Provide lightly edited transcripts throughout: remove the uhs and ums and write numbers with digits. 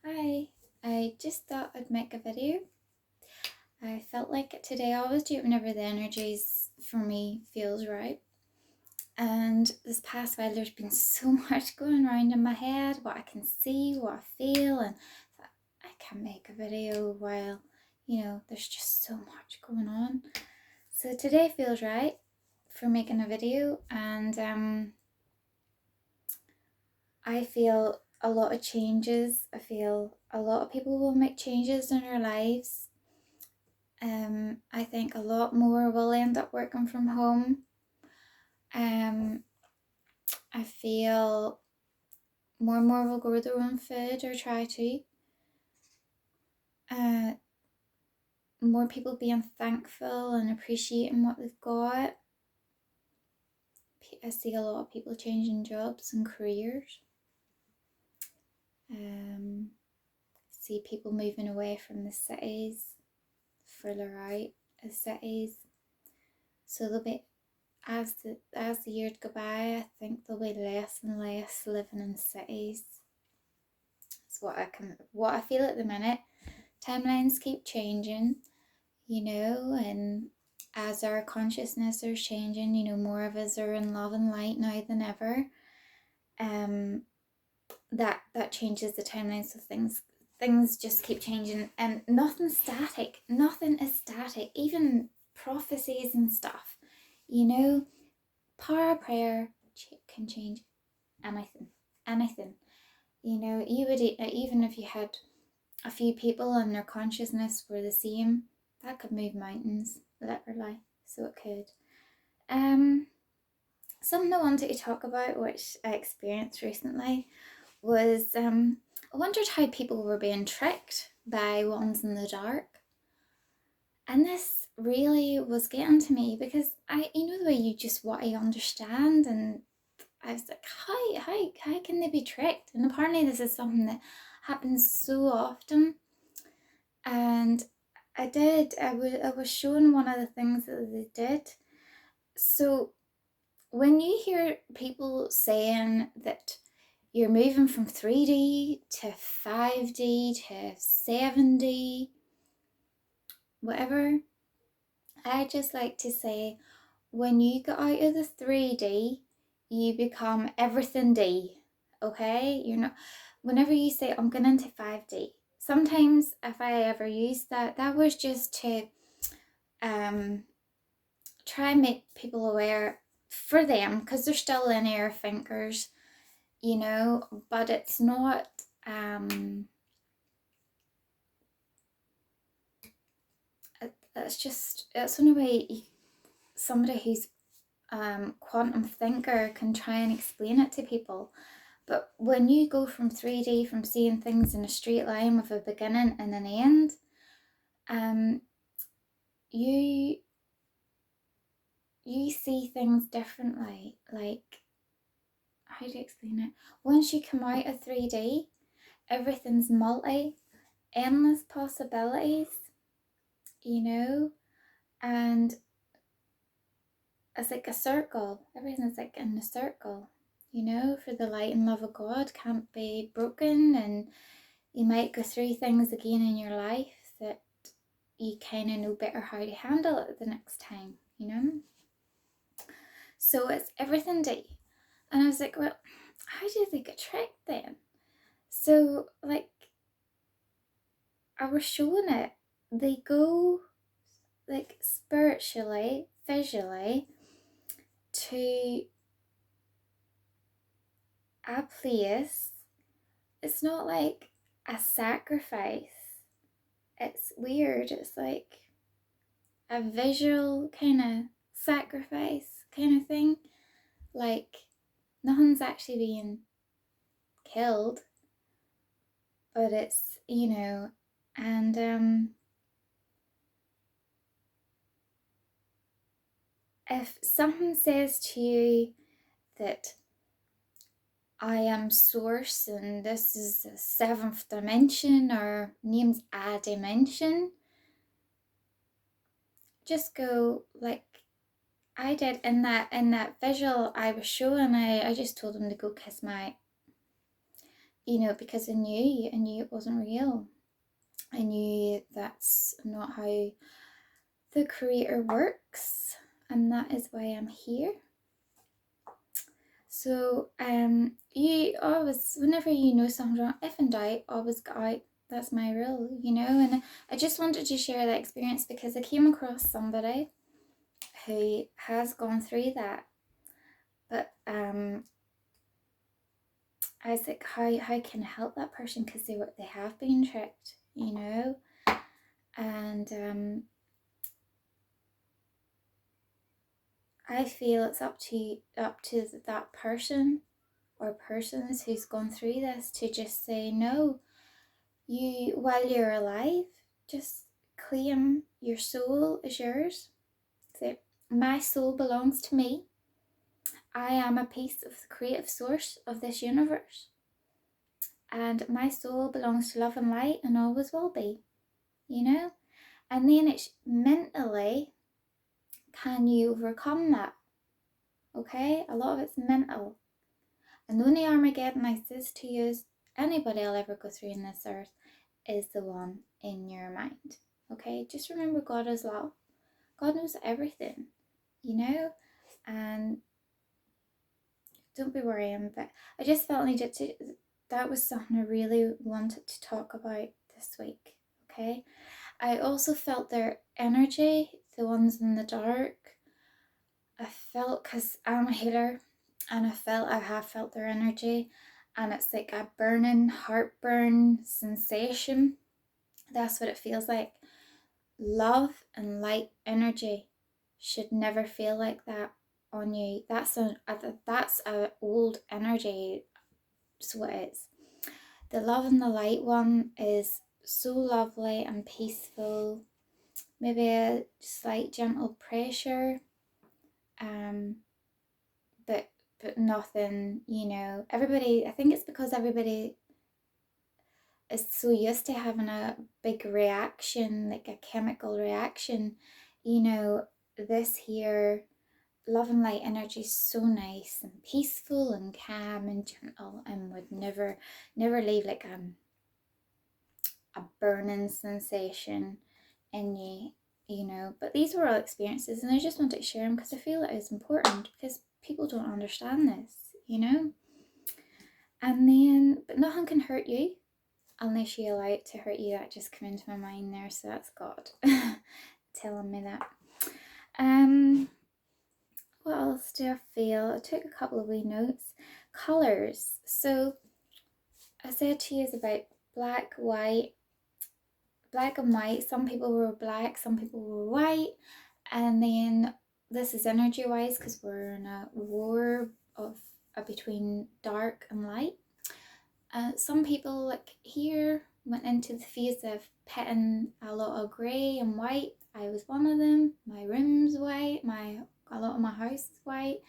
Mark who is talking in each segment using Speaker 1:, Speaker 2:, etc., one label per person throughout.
Speaker 1: Hi, I just thought I'd make a video. I felt like today I always do it whenever the energies for me feels right. And this past while there's been so much going around in my head, what I can see, what I feel, and I can make a video while, there's just so much going on. So today feels right for making a video, and I feel a lot of changes. I feel a lot of people will make changes in their lives. I think a lot more will end up working from home. I feel more and more will grow their own food or try to. Uh, More people being thankful and appreciating what they've got. I see a lot of people changing jobs and careers. See people moving away from the cities, further out of cities. So there'll be as the years go by, I think there'll be less and less living in cities. It's what I feel at the minute. Timelines keep changing, and as our consciousness is changing, more of us are in love and light now than ever. That changes the timeline, so things just keep changing, and nothing's static. Nothing is static. Even prophecies and stuff, power of prayer can change anything. You would, even if you had a few people and their consciousness were the same, that could move mountains, literally. So it could. Something I wanted to talk about, which I experienced recently, was I wondered how people were being tricked by ones in the dark. And this really was getting to me because the way you just want to understand, and I was like, how can they be tricked? And apparently this is something that happens so often. And I was shown one of the things that they did. So when you hear people saying that you're moving from 3D to 5D to 7D, whatever, I just like to say, when you get out of the 3D, you become everything D, okay? You're not, whenever you say, I'm going into 5D, sometimes if I ever use that was just to try and make people aware for them, because they're still linear thinkers, but it's not, it's only way somebody who's quantum thinker can try and explain it to people. But when you go from 3D, from seeing things in a straight line with a beginning and an end, you see things differently. Like, how do you explain it? Once you come out of 3D, everything's endless possibilities, and it's like a circle. Everything's like in a circle, for the light and love of God can't be broken, and you might go through things again in your life that you kind of know better how to handle it the next time, So it's everything D. And I was like, well, how do they get tricked then? So, like, I was showing it. They go, like, spiritually, visually, to a place. It's not like a sacrifice. It's weird. It's like a visual kind of sacrifice kind of thing. Like, nothing's actually being killed, but it's, and if something says to you that I am source and this is the seventh dimension, or names a dimension, just go like I did in that visual I was showing. I just told him to go kiss my because I knew it wasn't real. I knew that's not how the Creator works, and that is why I'm here. So, you always, whenever you know something's wrong, if in doubt, always go out. That's my rule, And I just wanted to share that experience because I came across somebody who has gone through that. But I was like, how can I help that person, because they have been tricked, and I feel it's up to that person or persons who's gone through this to just say no. While you're alive, just claim your soul is yours. Say, my soul belongs to me. I am a piece of the creative source of this universe, and my soul belongs to love and light and always will be, And then it's mentally, can you overcome that? Okay, a lot of it's mental. And the only Armageddon I says to you is anybody will ever go through in this earth is the one in your mind. Okay, just remember God is love. God knows everything, and don't be worrying. But I just felt needed to, that was something I really wanted to talk about this week. Okay, I also felt their energy, the ones in the dark. I felt, because I'm a healer, and I have felt their energy, and it's like a burning heartburn sensation. That's what it feels like. Love and light energy should never feel like that on you. That's a old energy. So it is. The love and the light one is so lovely and peaceful. Maybe a slight gentle pressure, but nothing. Everybody. I think it's because everybody is so used to having a big reaction, like a chemical reaction. This here love and light energy is so nice and peaceful and calm and gentle, and would never leave like a burning sensation in you, But these were all experiences, and I just wanted to share them because I feel it is important, because people don't understand this. And then, but nothing can hurt you unless you allow it to hurt you. That just came into my mind there, so that's God telling me that. What else do I feel? I took a couple of wee notes. Colours. So I said to you about black, white, black and white. Some people were black, some people were white, and then this is energy wise because we're in a war of between dark and light. Some people, like here, went into the phase of petting a lot of grey and white. I was one of them. My room's white. A lot of my house is white,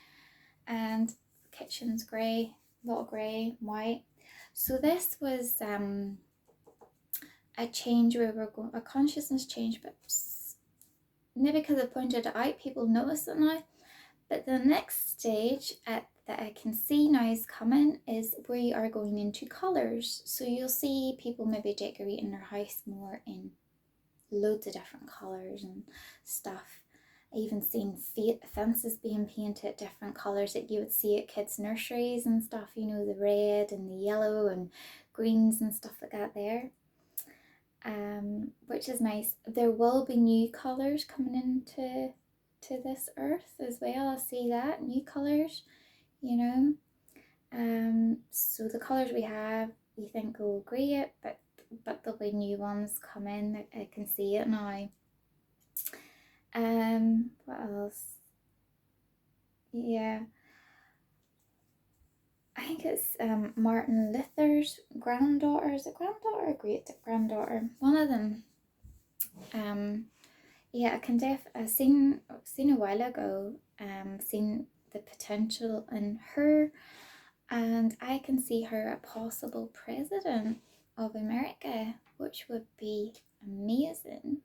Speaker 1: and the kitchen's grey. A lot of grey, white. So this was a change where we're going, a consciousness change, but maybe because I pointed it out, people notice it now. But the next stage that I can see now is coming is we are going into colours. So you'll see people maybe decorating their house more in loads of different colours and stuff. I even seen fences being painted different colours that you would see at kids' nurseries and stuff, the red and the yellow and greens and stuff like that there. Which is nice. There will be new colours coming into this earth as well. I see that, new colours, so the colours we have, you think will great, but there'll be new ones coming. I can see it now. What else? Yeah, I think it's Martin Luther's granddaughter. Is it granddaughter or great granddaughter? One of them. Yeah, I've seen a while ago. Seen the potential in her, and I can see her a possible president of America, which would be amazing.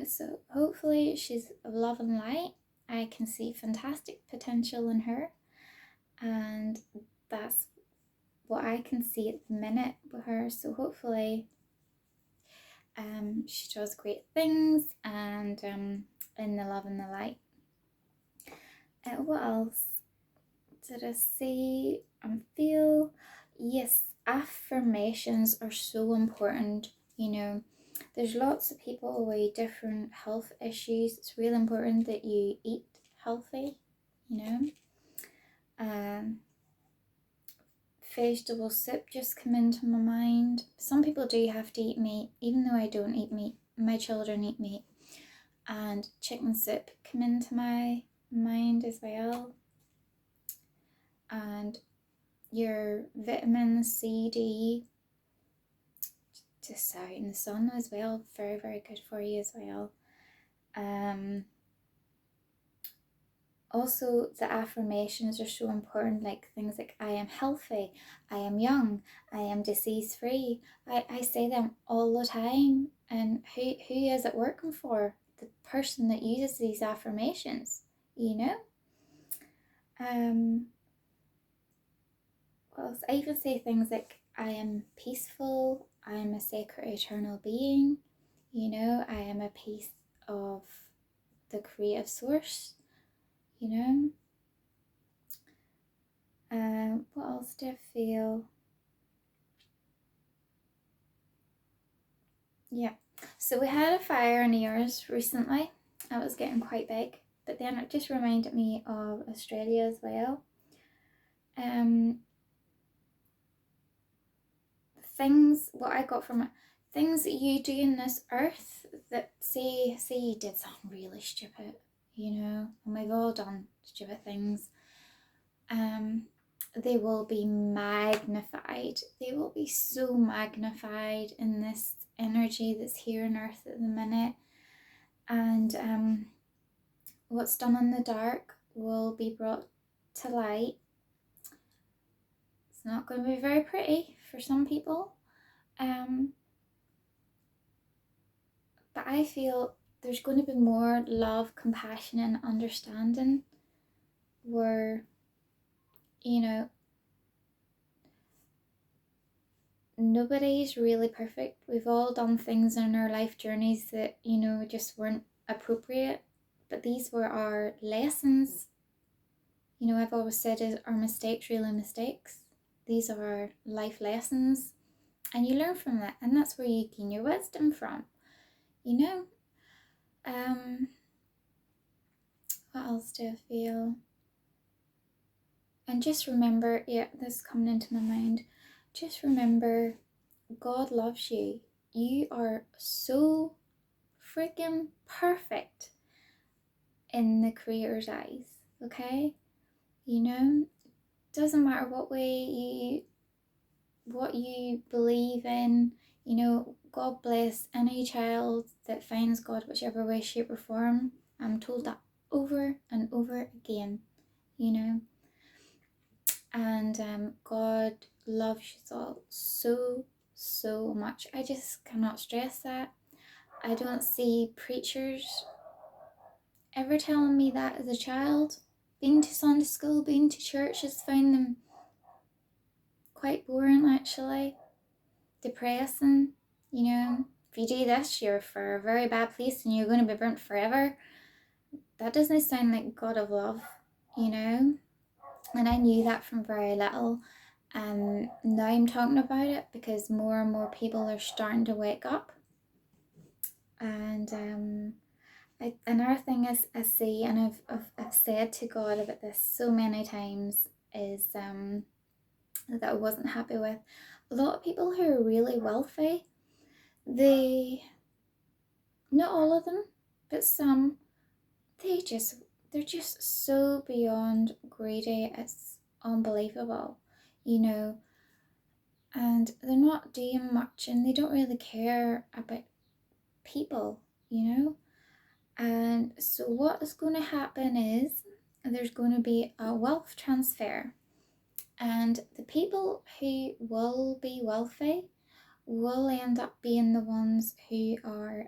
Speaker 1: So hopefully she's of love and light. I can see fantastic potential in her, and that's what I can see at the minute with her. So hopefully she does great things, and in the love and the light. What else did I see and feel? Yes, affirmations are so important. You know, there's lots of people with different health issues. It's really important that you eat healthy, you know. Vegetable soup just come into my mind. Some people do have to eat meat, even though I don't eat meat. My children eat meat. And chicken soup come into my mind as well. And your vitamins C, D, just out in the sun as well. Very, very good for you as well. Also, the affirmations are so important, like things like I am healthy, I am young, I am disease free. I say them all the time. And who is it working for? The person that uses these affirmations, you know? What else? I even say things like I am peaceful, I am a sacred eternal being, you know, I am a piece of the creative source, you know. What else do I feel? Yeah. So we had a fire in yours recently. It was getting quite big, but then it just reminded me of Australia as well. Things what I got from it, things that you do in this earth that say you did something really stupid, you know, and we've all done stupid things. They will be magnified. They will be so magnified in this energy that's here on earth at the minute. And what's done in the dark will be brought to light. It's not going to be very pretty for some people. But I feel there's going to be more love, compassion, and understanding where, you know, nobody's really perfect. We've all done things in our life journeys that, you know, just weren't appropriate. But these were our lessons. You know, I've always said, is our mistakes really mistakes? These are our life lessons. And you learn from that. And that's where you gain your wisdom from. You know? What else do I feel? And just remember, yeah, this is coming into my mind. Just remember, God loves you. You are so freaking perfect in the Creator's eyes, okay? You know, doesn't matter what you believe in. You know, God bless any child that finds God whichever way, shape, or form. I'm told that over and over again, you know. And God loves you all so, so much. I just cannot stress that. I don't see preachers ever telling me that as a child. Being to Sunday school, being to church, just found them quite boring actually. Depressing, you know. If you do this, you're for a very bad place and you're going to be burnt forever. That doesn't sound like God of love, you know. And I knew that from very little. And now I'm talking about it because more and more people are starting to wake up. And another thing is I see, and I've said to God about this so many times, is that I wasn't happy with. A lot of people who are really wealthy, not all of them, but some, they're just so beyond greedy. It's unbelievable, you know. And they're not doing much, and they don't really care about people, you know. And so what is going to happen is there's going to be a wealth transfer, and the people who will be wealthy will end up being the ones who are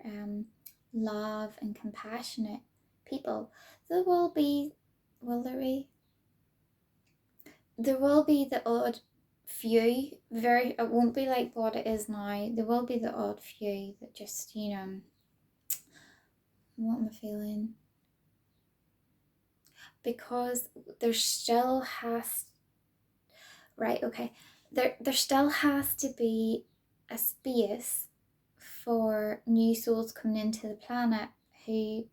Speaker 1: love and compassionate people. There will be, will there be? There will be the odd few, it won't be like what it is now. There will be the odd few that just, what am I feeling? Because there still has, right, okay, there still has to be a space for new souls coming into the planet who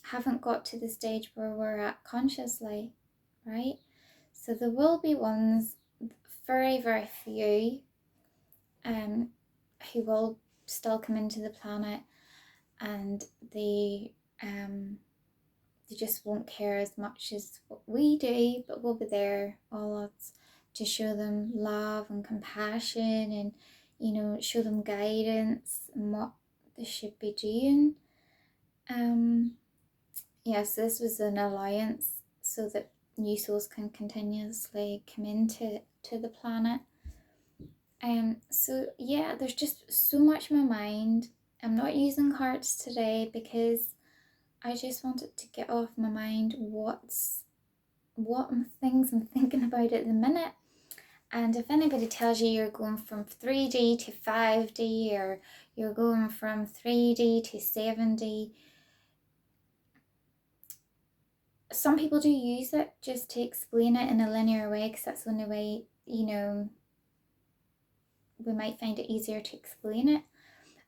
Speaker 1: haven't got to the stage where we're at consciously, right? So there will be ones, very, very few, who will still come into the planet, and they just won't care as much as what we do, but we'll be there, all odds, to show them love and compassion, and show them guidance and what they should be doing. Yes, this was an alliance so that new souls can continuously come into the planet. So yeah, there's just so much in my mind. I'm not using cards today because I just wanted to get off my mind what things I'm thinking about at the minute. And if anybody tells you you're going from 3D to 5D, or you're going from 3D to 7D, some people do use it just to explain it in a linear way, because that's the only way, we might find it easier to explain it.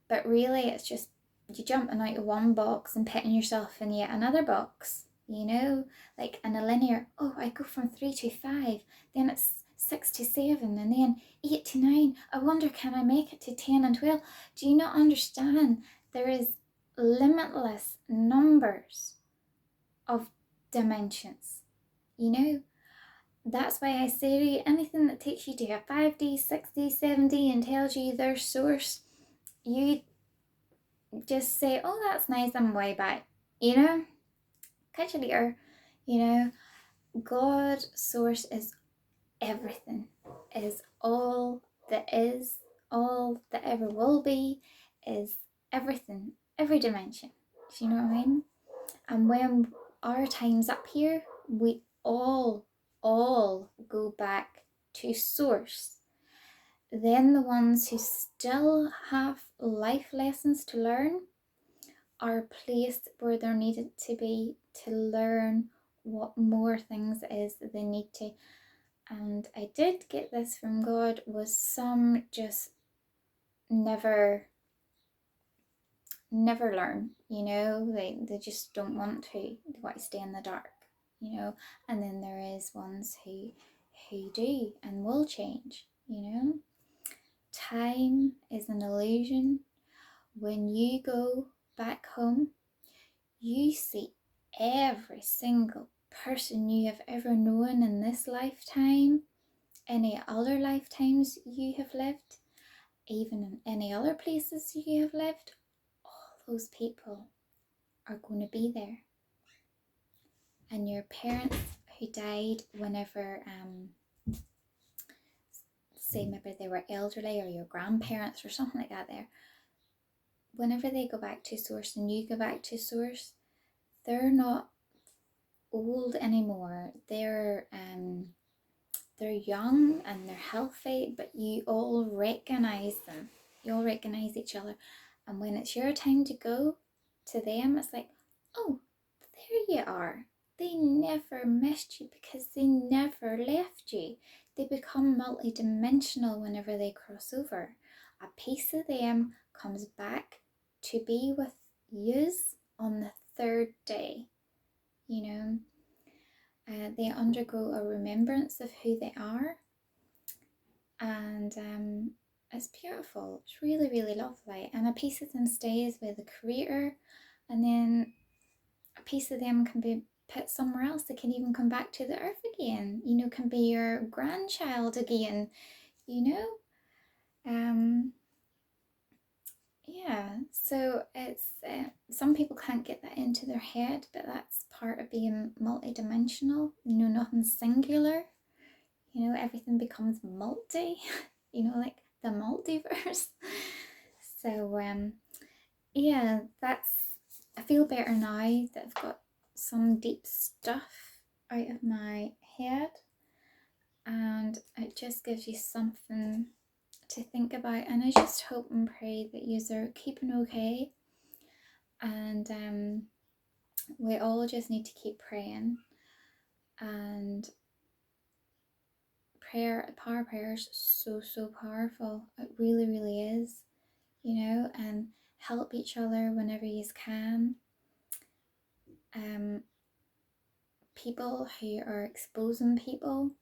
Speaker 1: But really, it's just you jumping out of one box and putting yourself in yet another box, like in a linear. Oh, I go from 3 to 5, then it's 6 to 7, and then 8 to 9. I wonder, can I make it to 10 and 12? Do you not understand? There is limitless numbers of dimensions, That's why I say to you, anything that takes you to a 5D, 6D, 7D and tells you their source, you just say, oh, that's nice, I'm way back, catch you later. God source is everything, is all that is, all that ever will be, is everything, every dimension. Do you know what I mean? And when our time's up here, we all go back to source. Then the ones who still have life lessons to learn are placed where they're needed to be to learn what more things it is that they need to. And I did get this from God, was some just never learn, they just don't want to, they want to stay in the dark, and then there is ones who do and will change. Time is an illusion. When you go back home, you see every single person you have ever known in this lifetime, any other lifetimes you have lived, even in any other places you have lived. All those people are going to be there. And your parents who died whenever, say maybe they were elderly, or your grandparents or something like that, there, whenever they go back to source and you go back to source, they're not old anymore. They're young and they're healthy, but you all recognize them. You all recognize each other. And when it's your time to go to them, it's like, oh, there you are. They never missed you because they never left you. They become multidimensional whenever they cross over. A piece of them comes back to be with yous on the third day. They undergo a remembrance of who they are, and it's beautiful. It's really, really lovely. And a piece of them stays with the creator, and then a piece of them can be put somewhere else. They can even come back to the earth again, can be your grandchild again, yeah. So it's some people can't get that into their head, but that's part of being multidimensional. Nothing's singular. Everything becomes multi. Like the multiverse. So yeah, I feel better now that I've got some deep stuff out of my head. and it just gives you something to think about. And I just hope and pray that you are keeping okay, and we all just need to keep praying. And power of prayer is so powerful. It really, really is, and help each other whenever you can. People who are exposing people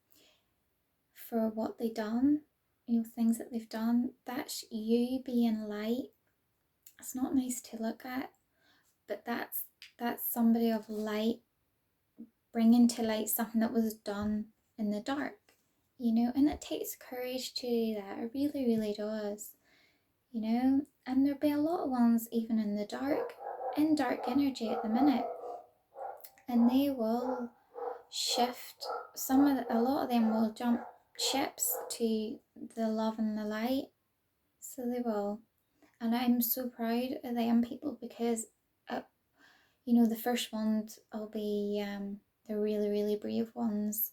Speaker 1: for what they've done, things that they've done, that's you being light. It's not nice to look at, but that's somebody of light bringing to light something that was done in the dark, and it takes courage to do that. It really, really does, and there'll be a lot of ones even in the dark, in dark energy at the minute, and they will shift. A lot of them will jump ships to the love and the light, so they will. And I'm so proud of them people, because the first ones will be the really, really brave ones,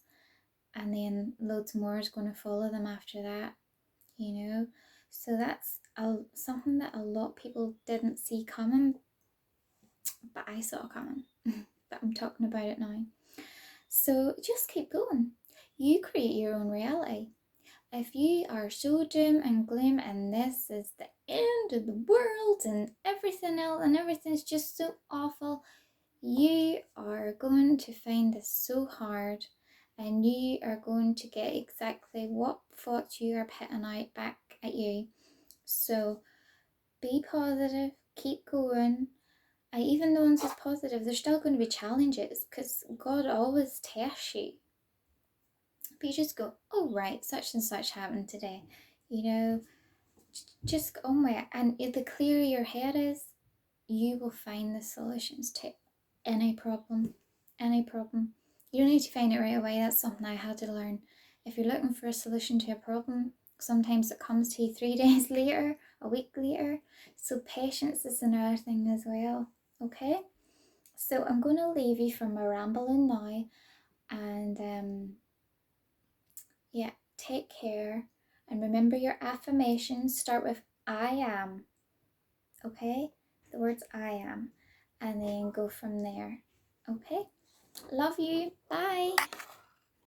Speaker 1: and then loads more is going to follow them after that, so that's something that a lot of people didn't see coming, but I saw coming. But I'm talking about it now. So just keep going. You create your own reality. If you are so doom and gloom and this is the end of the world and everything else and everything's just so awful, you are going to find this so hard, and you are going to get exactly what thoughts you are putting out back at you. So be positive, keep going. Even though it's positive, there's still going to be challenges, because God always tests you. But you just go, oh right, such and such happened today. Just go on with it. And the clearer your head is, you will find the solutions to any problem. Any problem. You don't need to find it right away. That's something I had to learn. If you're looking for a solution to a problem, sometimes it comes to you 3 days later, a week later. So patience is another thing as well. Okay? So I'm going to leave you from my rambling now. And yeah, take care. And remember your affirmations. Start with I am. Okay? The words I am. And then go from there. Okay? Love you. Bye.